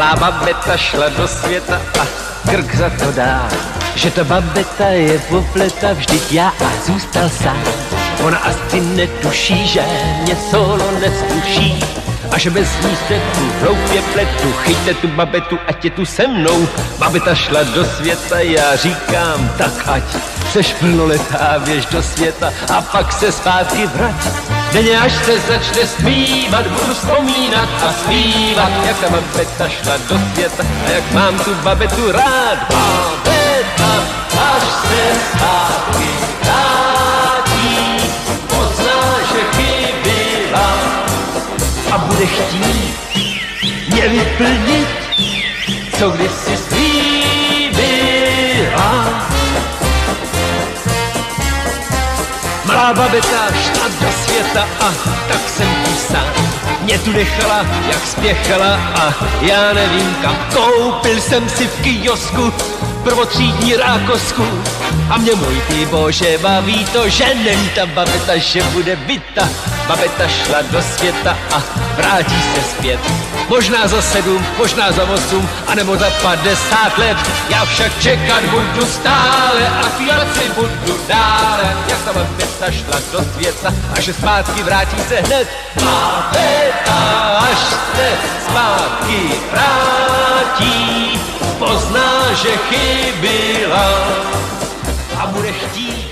Malá babeta šla do světa a krk za to dá, že ta babeta je popleta, vždyť já a zůstal sám. Ona asi netuší, že mě solo neskuší a že bez ní se tu hloupě pletu. Chyťte tu babetu, ať je tu se mnou. Babeta šla do světa, já říkám, tak ať seš plnoletá, běž do světa a pak se zpátky vrať. Denně až se začne zpívat, budu vzpomínat a zpívat, jak ta babeta šla do světa a jak mám tu babetu rád. Babeta, až se zpátky vrátí, pozná, že chybila a bude chtít mě vyplnit, co kdysi slíbila. Malá babeta šla do světa a tak jsem tu sám. Mě tu nechala, jak spěchala a já nevím kam. Koupil jsem si v kiosku prvotřídní rákosku a mě můj ty bože baví to, že není ta babeta, že bude byta. Babeta šla do světa a vrátí se zpět. Možná za 7, možná za 8, anebo za 50 let. Já však čekat budu stále a zpívat si budu dále. Jak ta babeta šla do světa a že zpátky vrátí se hned. Babeta, až se zpátky vrátí, pozná, že chybila a bude chtít